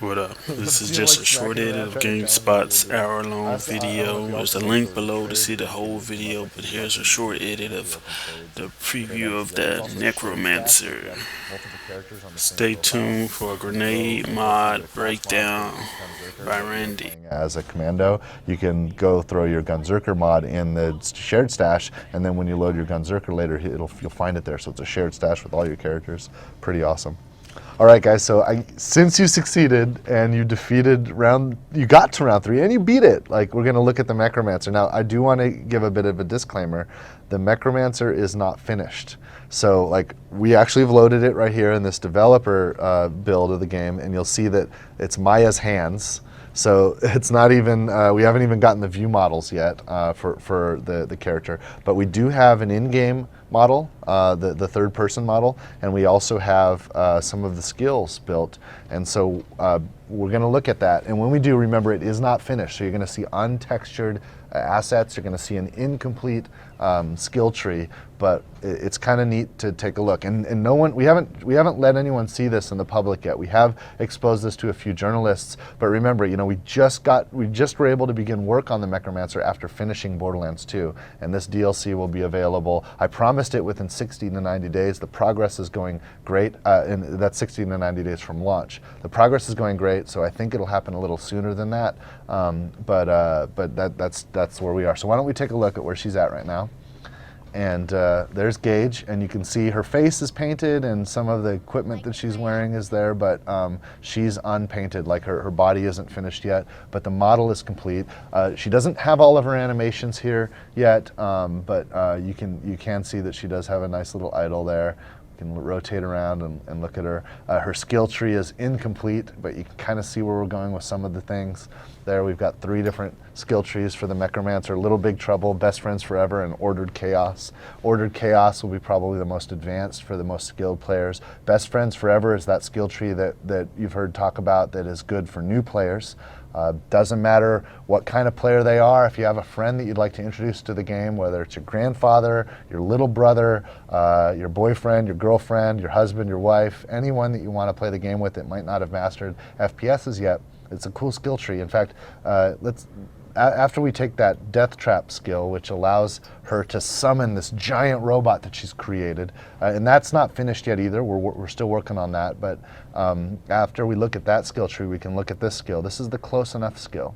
What up? This is just a short edit of GameSpot's hour-long video. There's a link below to see the whole video, but here's a short edit of the preview of the Necromancer. Stay tuned for a grenade mod breakdown by Randy. As a commando, you can go throw your Gunzerker mod in the shared stash, and then when you load your Gunzerker later, you'll find it there. So it's a shared stash with all your characters. Pretty awesome. All right, guys. So since you succeeded and you you got to round 3 and you beat it. Like, we're gonna look at the Mechromancer now. I do want to give a bit of a disclaimer. The Mechromancer is not finished. So, like, we actually have loaded it right here in this developer build of the game, and you'll see that it's Maya's hands. So it's not even, we haven't even gotten the view models yet for the character. But we do have an in-game model, the third-person model, and we also have some of the skills built. And so we're going to look at that. And when we do, remember, it is not finished. So you're going to see untextured assets. You're going to see an incomplete skill tree, but it's kind of neat to take a look. And no one, we haven't let anyone see this in the public yet. We have exposed this to a few journalists, but remember, you know, we just were able to begin work on the Mechromancer after finishing Borderlands 2, and this DLC will be available. I promised it within 60 to 90 days. The progress is going great, and that's 60 to 90 days from launch. The progress is going great, so I think it'll happen a little sooner than that. But that's where we are. So why don't we take a look at where she's at right now? And there's Gage, and you can see her face is painted and some of the equipment that she's wearing is there, but she's unpainted, like her body isn't finished yet, but the model is complete. She doesn't have all of her animations here yet, but you can see that she does have a nice little idol there. You can rotate around and look at her. Her skill tree is incomplete, but you can kind of see where we're going with some of the things. There we've got 3 different skill trees for the Mechromancer: Little Big Trouble, Best Friends Forever, and Ordered Chaos. Ordered Chaos will be probably the most advanced for the most skilled players. Best Friends Forever is that skill tree that you've heard talk about that is good for new players. Doesn't matter what kind of player they are. If you have a friend that you'd like to introduce to the game, whether it's your grandfather, your little brother, your boyfriend, your girlfriend, your husband, your wife, anyone that you want to play the game with that might not have mastered FPSs yet, it's a cool skill tree. In fact, after we take that Death Trap skill, which allows her to summon this giant robot that she's created, and that's not finished yet either. We're still working on that, but after we look at that skill tree, we can look at this skill. This is the Close Enough skill.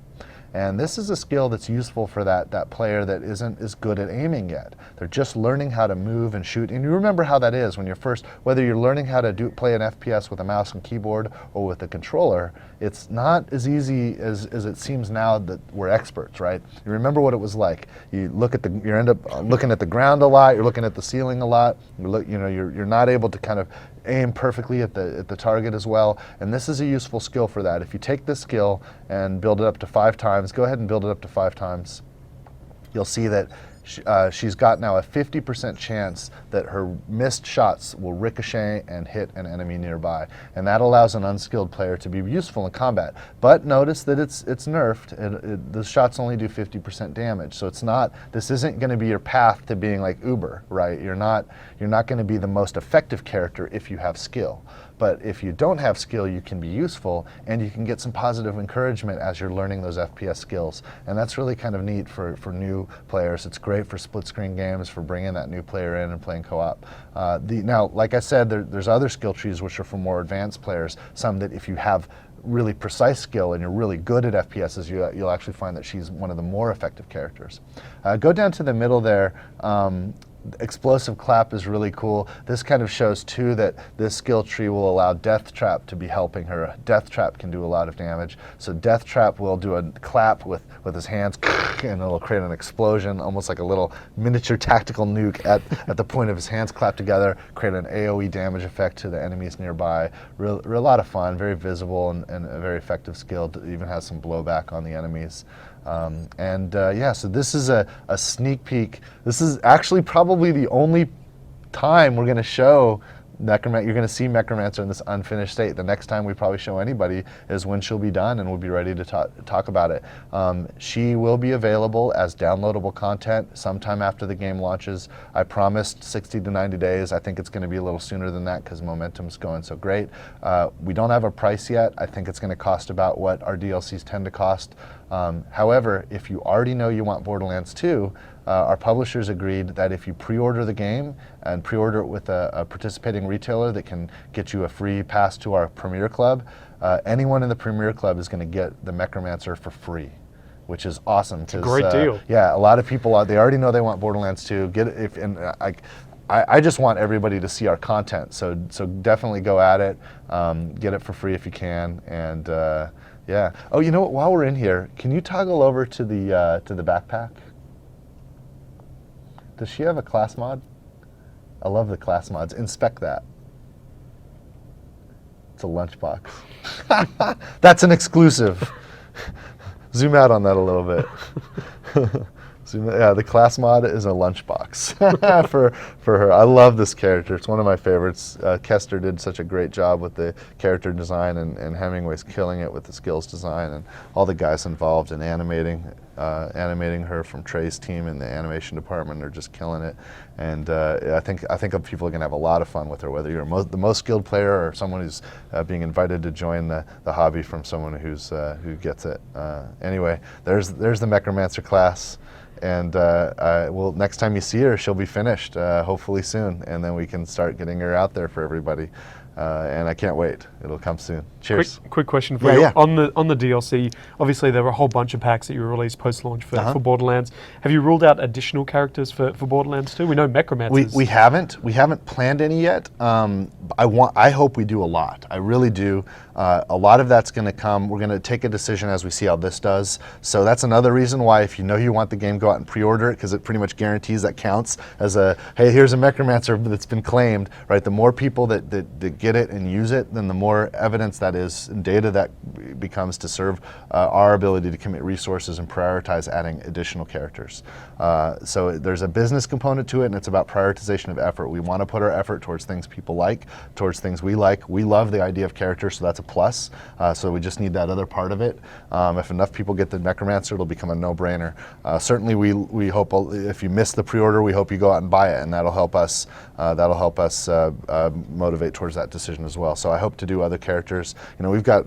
And this is a skill that's useful for that player that isn't as good at aiming yet. They're just learning how to move and shoot. And you remember how that is when you're first, whether you're learning how to play an FPS with a mouse and keyboard or with a controller, it's not as easy as it seems now that we're experts, right? You remember what it was like. You end up looking at the ground a lot, you're looking at the ceiling a lot, you're not able to kind of aim perfectly at the target as well, and this is a useful skill for that. If you take this skill and build it up to 5 times, go ahead and build it up to 5 times, you'll see that she's got now a 50% chance that her missed shots will ricochet and hit an enemy nearby, and that allows an unskilled player to be useful in combat. But notice that it's nerfed. The shots only do 50% damage, so this isn't going to be your path to being like Uber, right? You're not going to be the most effective character if you have skill. But if you don't have skill, you can be useful, and you can get some positive encouragement as you're learning those FPS skills. And that's really kind of neat for new players. It's great for split-screen games, for bringing that new player in and playing co-op. Now, like I said, there's other skill trees which are for more advanced players, some that if you have really precise skill and you're really good at FPSs, you'll actually find that she's one of the more effective characters. Go down to the middle there. Explosive Clap is really cool. This kind of shows too that this skill tree will allow Death Trap to be helping her. Death Trap can do a lot of damage. So Death Trap will do a clap with his hands and it'll create an explosion, almost like a little miniature tactical nuke at the point of his hands clapped together, create an AoE damage effect to the enemies nearby. Real lot of fun, very visible and a very effective skill. It even has some blowback on the enemies. So this is a sneak peek. This is actually probably the only time we're going to show you're going to see Mechromancer in this unfinished state. The next time we probably show anybody is when she'll be done, and we'll be ready to talk about it. She will be available as downloadable content sometime after the game launches. I promised 60 to 90 days. I think it's going to be a little sooner than that because momentum's going so great. We don't have a price yet. I think it's going to cost about what our DLCs tend to cost. However, if you already know you want Borderlands 2, our publishers agreed that if you pre-order the game and pre-order it with a participating retailer that can get you a free pass to our Premier Club, anyone in the Premier Club is going to get the Mechromancer for free, which is awesome. It's a great deal. Yeah, a lot of people, they already know they want Borderlands 2. Get it, I just want everybody to see our content, so definitely go at it. Get it for free if you can, and yeah. Oh, you know what? While we're in here, can you toggle over to the backpack? Does she have a class mod? I love the class mods. Inspect that. It's a lunchbox. That's an exclusive. Zoom out on that a little bit. Yeah, the class mod is a lunchbox for her. I love this character. It's one of my favorites. Kester did such a great job with the character design, and Hemingway's killing it with the skills design, and all the guys involved in animating her from Trey's team in the animation department are just killing it. And I think people are going to have a lot of fun with her, whether you're the most skilled player or someone who's being invited to join the hobby from someone who gets it. Anyway, there's the Mechromancer class. And well, next time you see her, she'll be finished, hopefully soon, and then we can start getting her out there for everybody. And I can't wait. It'll come soon. Cheers. Quick question for you. Yeah. On the DLC, obviously there were a whole bunch of packs that you released post-launch for Borderlands. Have you ruled out additional characters for Borderlands 2? We know Mechromancer. We haven't planned any yet. I hope we do a lot. I really do. A lot of that's going to come. We're going to take a decision as we see how this does. So that's another reason why, if you know you want the game, go out and pre-order it, because it pretty much guarantees that counts as a, hey, here's a Mechromancer that's been claimed, right? The more people that get it and use it, then the more evidence that is and data that becomes to serve our ability to commit resources and prioritize adding additional characters. So there's a business component to it, and it's about prioritization of effort. We want to put our effort towards things people like, towards things we like. We love the idea of characters, so that's a plus. So we just need that other part of it. If enough people get the Mechromancer, it'll become a no-brainer. Certainly, we hope if you miss the pre-order, we hope you go out and buy it, and that'll help us. Motivate towards that decision as well. So I hope to do other characters. You know, we've got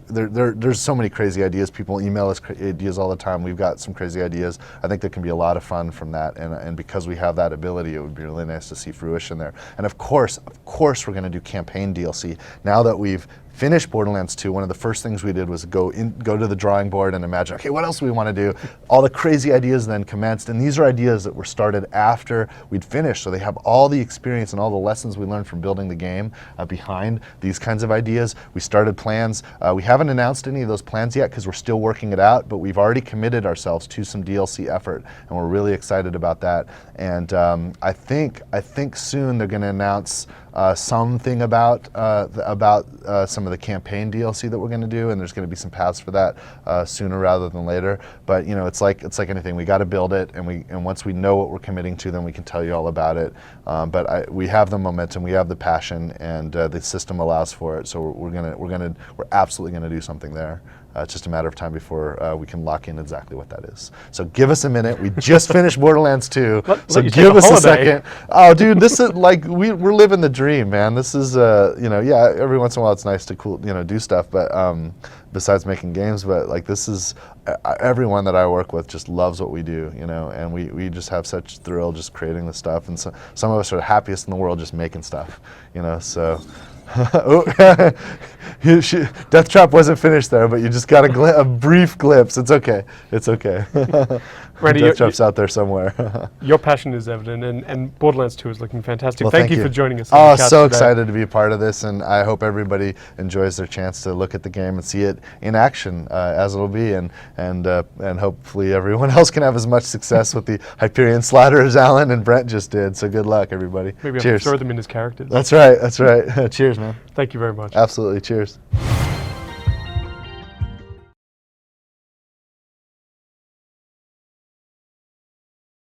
there's so many crazy ideas. People email us ideas all the time. We've got some crazy ideas. I think there can be a lot of fun from that, and because we have that ability, it would be really nice to see fruition there. And of course, we're going to do campaign DLC now that we've finished Borderlands 2. One of the first things we did was go to the drawing board and imagine, okay, what else do we want to do? All the crazy ideas then commenced, and these are ideas that were started after we'd finished, so they have all the experience and all the lessons we learned from building the game behind these kinds of ideas. We started plans. We haven't announced any of those plans yet because we're still working it out, but we've already committed ourselves to some DLC effort, and we're really excited about that. And I think soon they're going to announce something about some of the campaign DLC that we're going to do, and there's going to be some paths for that sooner rather than later. But you know, it's like anything. We got to build it, and once we know what we're committing to, then we can tell you all about it. But we have the momentum, we have the passion, and the system allows for it. So we're absolutely going to do something there. It's just a matter of time before we can lock in exactly what that is. So give us a minute. We just finished Borderlands 2, so give us a second. Oh, dude, this is like we're living the dream, man. This is yeah. Every once in a while, it's nice to do stuff, but besides making games, but like this is everyone that I work with just loves what we do, and we just have such thrill just creating the stuff, and so some of us are the happiest in the world just making stuff, so. Death Trap wasn't finished there, but you just got a brief glimpse. It's okay. It's okay. Randy, Death Trap's out there somewhere. Your passion is evident, and Borderlands 2 is looking fantastic. Well, thank you for joining us. Oh, so excited to be a part of this, and I hope everybody enjoys their chance to look at the game and see it in action as it'll be, and hopefully everyone else can have as much success with the Hyperion Slaughter as Alan and Brent just did. So good luck, everybody. Maybe Cheers. I'll throw them in as characters. That's right. Cheers, man. Thank you very much. Absolutely. Cheers.